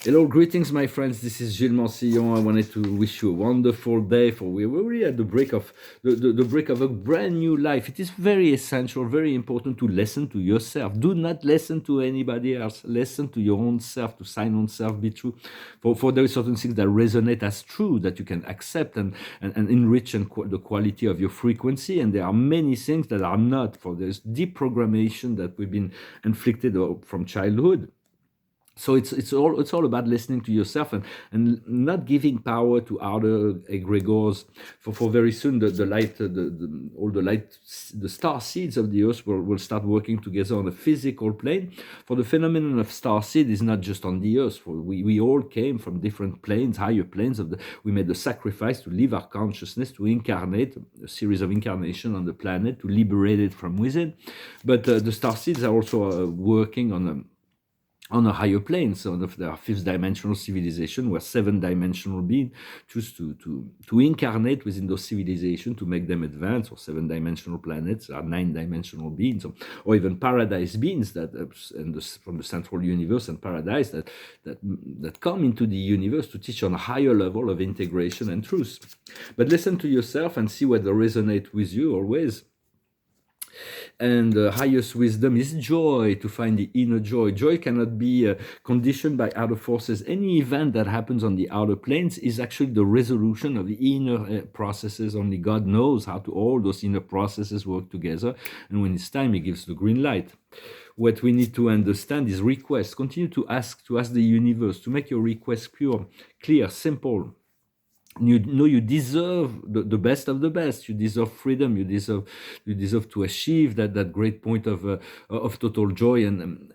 Hello, greetings, my friends. This is Gilles Mancillon. I wanted to wish you a wonderful day. For we're really at the break of the break of a brand new life. It is very essential, very important to listen to yourself. Do not listen to anybody else. Listen to your own self, to sign own self be true. For there are certain things that resonate as true that you can accept and enrich the quality of your frequency. And there are many things that are not. For there's deep programmation that we've been inflicted from childhood. So it's all about listening to yourself and not giving power to other egregores. For very soon the light all the light, the star seeds of the earth will start working together on a physical plane. For the phenomenon of star seed is not just on the earth. For we all came from different planes, higher planes of the. We made the sacrifice to live our consciousness, to incarnate a series of incarnation on the planet, to liberate it from within. But the star seeds are also working on a higher plane. So there are fifth dimensional civilization where seven dimensional beings choose to incarnate within those civilizations to make them advance, or seven dimensional planets are nine dimensional beings, or even paradise beings that from the central universe and paradise that come into the universe to teach on a higher level of integration and truth. But listen to yourself and see whether resonate with you always. And the highest wisdom is joy, to find the inner joy. Joy cannot be conditioned by outer forces. Any event that happens on the outer planes is actually the resolution of the inner processes. Only God knows how to all those inner processes work together. And when it's time, He gives the green light. What we need to understand is request. Continue to ask the universe to make your request pure, clear, simple. You know you deserve the best of the best. You deserve freedom. You deserve to achieve that great point of total joy. And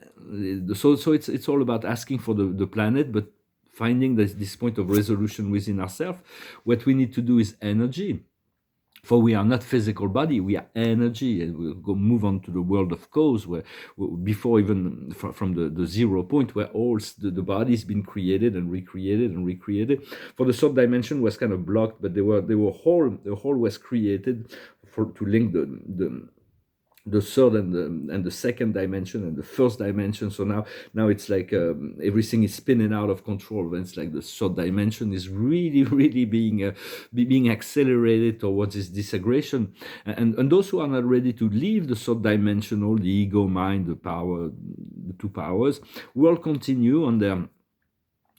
so it's all about asking for the planet, but finding this point of resolution within ourselves. What we need to do is energy. For we are not physical body, we are energy, and we'll move on to the world of cause, where before even from the zero point, where all the body has been created and recreated and recreated. For the third dimension was kind of blocked, but the whole was created to link the third and the second dimension and the first dimension. So now it's like everything is spinning out of control. When it's like the third dimension is really being accelerated towards this disaggregation. And those who are not ready to leave the third dimensional, the ego, mind, the power, the two powers, will continue on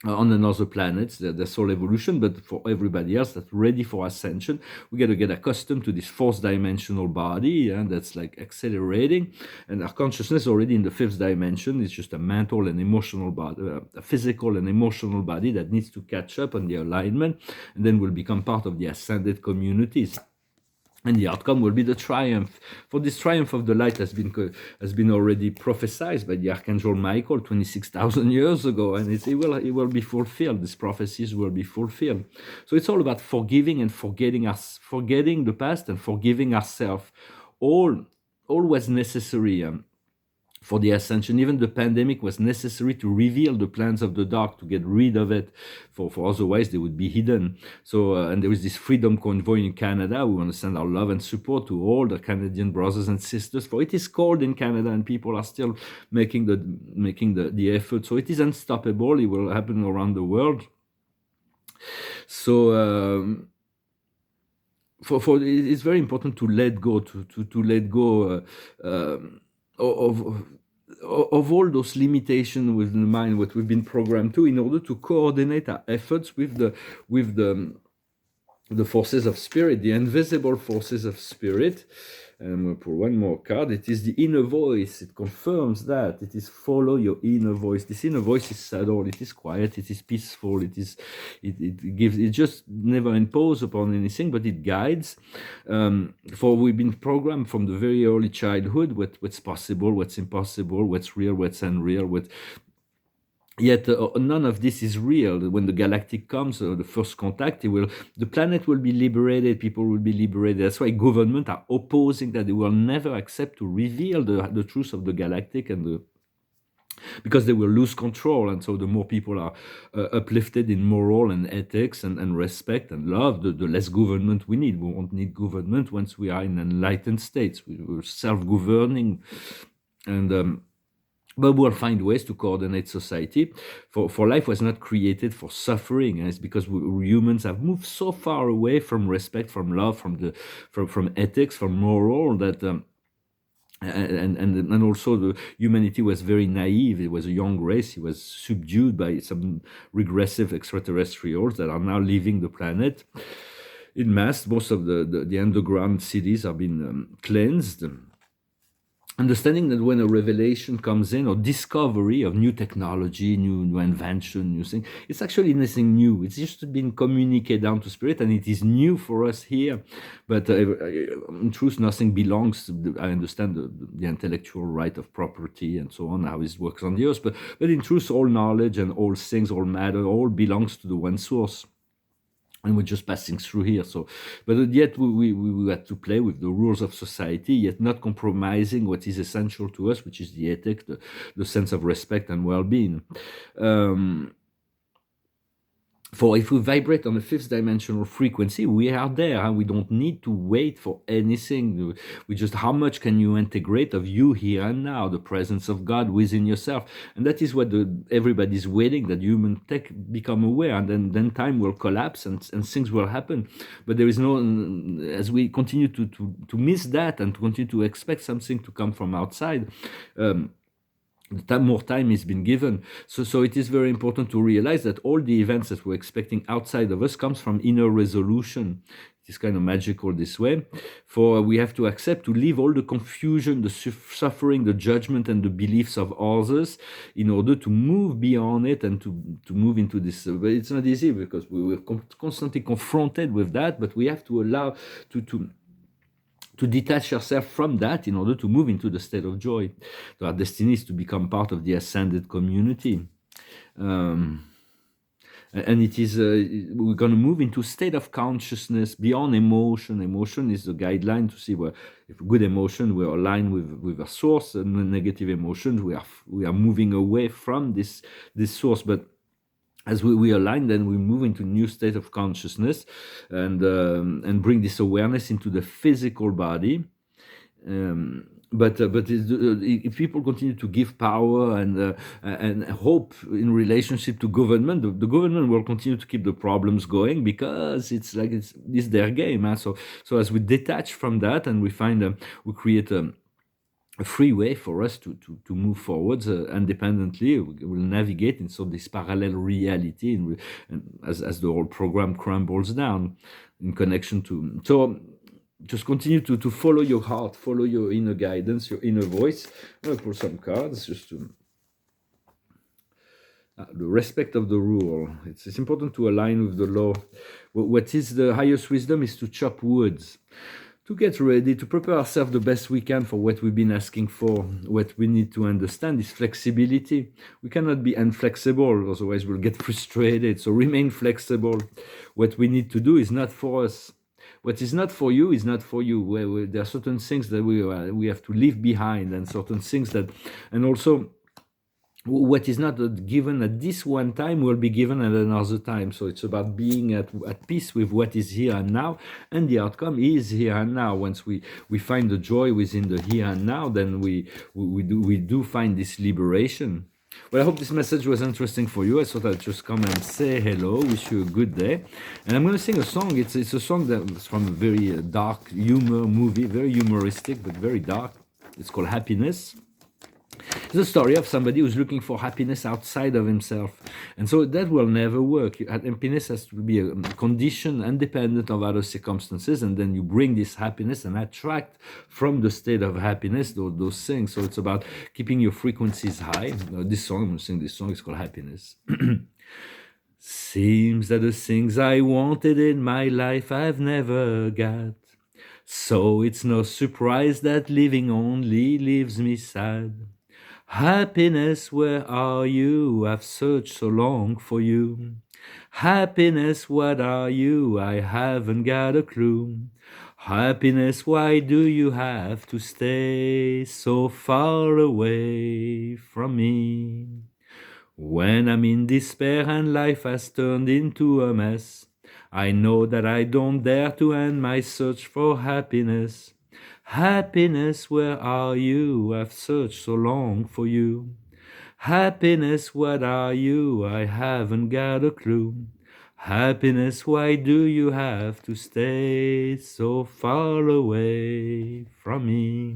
another planet, their soul evolution. But for everybody else that's ready for ascension, we got to get accustomed to this fourth dimensional body, and that's like accelerating. And our consciousness already in the fifth dimension is just a mental and emotional body, a physical and emotional body that needs to catch up on the alignment, and then will become part of the ascended communities. And the outcome will be the triumph. For this triumph of the light has been already prophesied by the Archangel Michael 26,000 years ago, and it will be fulfilled. These prophecies will be fulfilled. So it's all about forgiving and forgetting the past and forgiving ourselves. All was necessary. For the ascension. Even the pandemic was necessary to reveal the plans of the dark, to get rid of it, for otherwise they would be hidden. So and there is this freedom convoy in Canada. We want to send our love and support to all the Canadian brothers and sisters, for it is cold in Canada and people are still making the effort. So it is unstoppable. It will happen around the world. So for it's very important to let go, to let go of all those limitations with the mind, what we've been programmed to, in order to coordinate our efforts with the forces of spirit, the invisible forces of spirit. And I'm going to pull one more card. It is the inner voice. It confirms that. It is follow your inner voice. This inner voice is subtle. It is quiet. It is peaceful. It just never imposes upon anything, but it guides. For we've been programmed from the very early childhood what's possible, what's impossible, what's real, what's unreal, Yet none of this is real. When the galactic comes, the first contact, the planet will be liberated, people will be liberated. That's why governments are opposing that. They will never accept to reveal the truth of the galactic, because they will lose control. And so the more people are uplifted in moral and ethics and respect and love, the less government we need. We won't need government once we are in enlightened states. We're self-governing. And but we'll find ways to coordinate society. For life was not created for suffering, and it's because humans have moved so far away from respect, from love, from ethics, from moral, that and also the humanity was very naive. It was a young race. It was subdued by some regressive extraterrestrials that are now leaving the planet in mass. Most of the underground cities have been cleansed. Understanding that when a revelation comes in, or discovery of new technology, new invention, new thing, it's actually nothing new. It's just been communicated down to spirit, and it is new for us here. But in truth, nothing belongs to I understand the intellectual right of property and so on, how it works on the earth. But in truth, all knowledge and all things, all matter, all belongs to the one source. And we're just passing through here. So, but yet we had to play with the rules of society, yet not compromising what is essential to us, which is the ethic, the sense of respect and well-being. For if we vibrate on a fifth dimensional frequency, we are there, and we don't need to wait for anything. We just, how much can you integrate of you here and now, the presence of God within yourself? And that is what everybody's waiting, that human tech become aware, and then time will collapse and things will happen. But there is no, as we continue to miss that and to continue to expect something to come from outside, more time has been given. So it is very important to realize that all the events that we're expecting outside of us comes from inner resolution. It is kind of magical this way. For we have to accept to leave all the confusion, the suffering, the judgment, and the beliefs of others in order to move beyond it and to move into this. But it's not easy because we were constantly confronted with that, but we have to allow to detach yourself from that in order to move into the state of joy. So our destiny is to become part of the ascended community. And it is, we're going to move into state of consciousness beyond emotion. Emotion is the guideline to see where, if good emotion, we're aligned with a source, and negative emotions, we are moving away from this source. But as we align, then we move into a new state of consciousness and bring this awareness into the physical body. But if people continue to give power and hope in relationship to government, the government will continue to keep the problems going because it's like it's their game. Huh? So as we detach from that and we find we create a free way for us to move forwards independently. We'll navigate in this parallel reality, and as the whole program crumbles down in connection to. So just continue to follow your heart, follow your inner guidance, your inner voice. I'm gonna pull some cards just to. The respect of the rule. It's important to align with the law. What is the highest wisdom is to chop woods. To get ready, to prepare ourselves the best we can for what we've been asking for. What we need to understand is flexibility. We cannot be inflexible, otherwise we'll get frustrated. So remain flexible. What we need to do is not for us. What is not for you is not for you. There are certain things that we have to leave behind, and certain things that, and also, what is not given at this one time will be given at another time. So it's about being at peace with what is here and now, and the outcome is here and now. Once we find the joy within the here and now, then we do find this liberation. Well, I hope this message was interesting for you. I thought I'd just come and say hello, wish you a good day. And I'm going to sing a song. It's a song that's from a very dark humor movie, very humoristic, but very dark. It's called Happiness. It's a story of somebody who's looking for happiness outside of himself. And so that will never work. Happiness has to be a condition independent of other circumstances, and then you bring this happiness and attract from the state of happiness those things. So it's about keeping your frequencies high. This song, I'm going to sing this song, it's called Happiness. Seems that the things I wanted in my life I've never got. So it's no surprise that living only leaves me sad. Happiness, where are you? I've searched so long for you. Happiness, what are you? I haven't got a clue. Happiness, why do you have to stay so far away from me? When I'm in despair and life has turned into a mess, I know that I don't dare to end my search for happiness. Happiness, where are you? I've searched so long for you. Happiness, what are you? I haven't got a clue. Happiness, why do you have to stay so far away from me?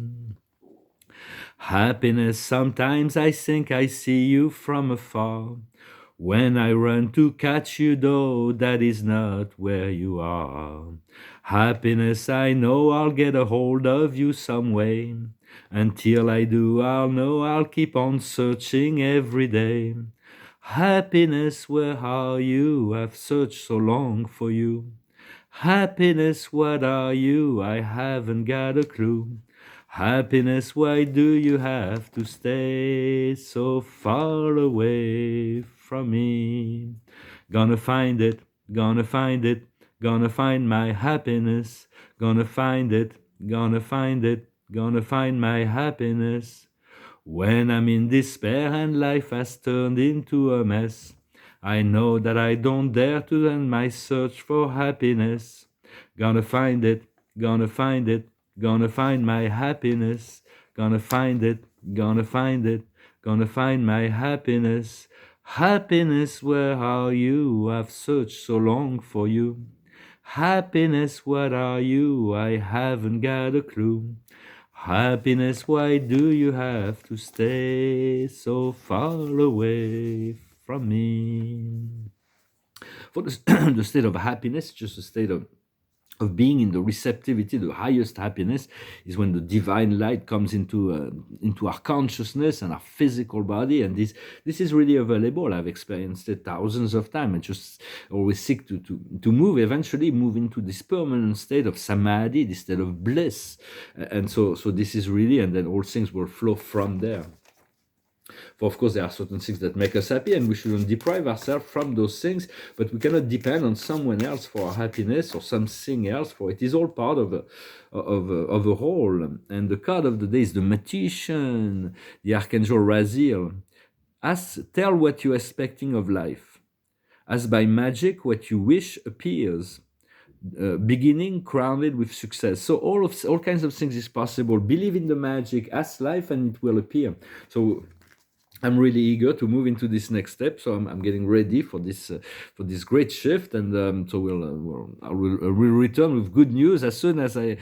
Happiness, sometimes I think I see you from afar. When I run to catch you, though, that is not where you are. Happiness, I know I'll get a hold of you some way. Until I do, I'll know I'll keep on searching every day. Happiness, where are you? I've searched so long for you. Happiness, what are you? I haven't got a clue. Happiness, why do you have to stay so far away from me? Gonna find it, gonna find it, gonna find my happiness. Gonna find it, gonna find it, gonna find my happiness. When I'm in despair and life has turned into a mess, I know that I don't dare to end my search for happiness. Gonna find it, gonna find it, gonna find my happiness. Gonna find it, gonna find it, gonna find my happiness. Happiness, where are you? I've searched so long for you. Happiness, what are you? I haven't got a clue. Happiness, why do you have to stay so far away from me? For the, the state of happiness, just a state of being in the receptivity, the highest happiness is when the divine light comes into our consciousness and our physical body, and this is really available. I've experienced it thousands of times, and just always seek to move, eventually move into this permanent state of samadhi, this state of bliss, and so this is really, and then all things will flow from there. For of course, there are certain things that make us happy, and we shouldn't deprive ourselves from those things, but we cannot depend on someone else for our happiness or something else for it. Is all part of a whole. And the card of the day is the Magician, the Archangel Raziel. Tell what you're expecting of life. As by magic, what you wish appears. Beginning crowned with success. So all kinds of things is possible. Believe in the magic, ask life, and it will appear. So I'm really eager to move into this next step, so I'm getting ready for this great shift, and so I will return with good news as soon as I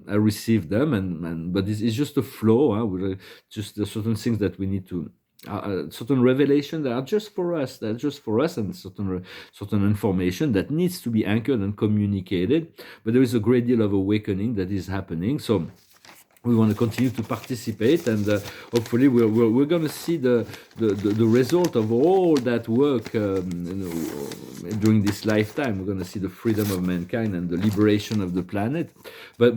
receive them, and but it's just a flow. With just the certain things that we need to. Certain revelation that are just for us, and certain information that needs to be anchored and communicated. But there is a great deal of awakening that is happening. So we want to continue to participate, and hopefully we're going to see the result of all that work during this lifetime. We're going to see the freedom of mankind and the liberation of the planet. But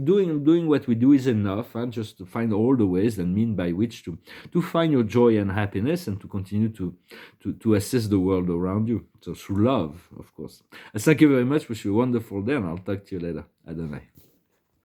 doing what we do is enough, and just to find all the ways and mean by which to find your joy and happiness, and to continue to assess the world around you. So through love, of course. Thank you very much. Wish you a wonderful day, and I'll talk to you later. Adonai.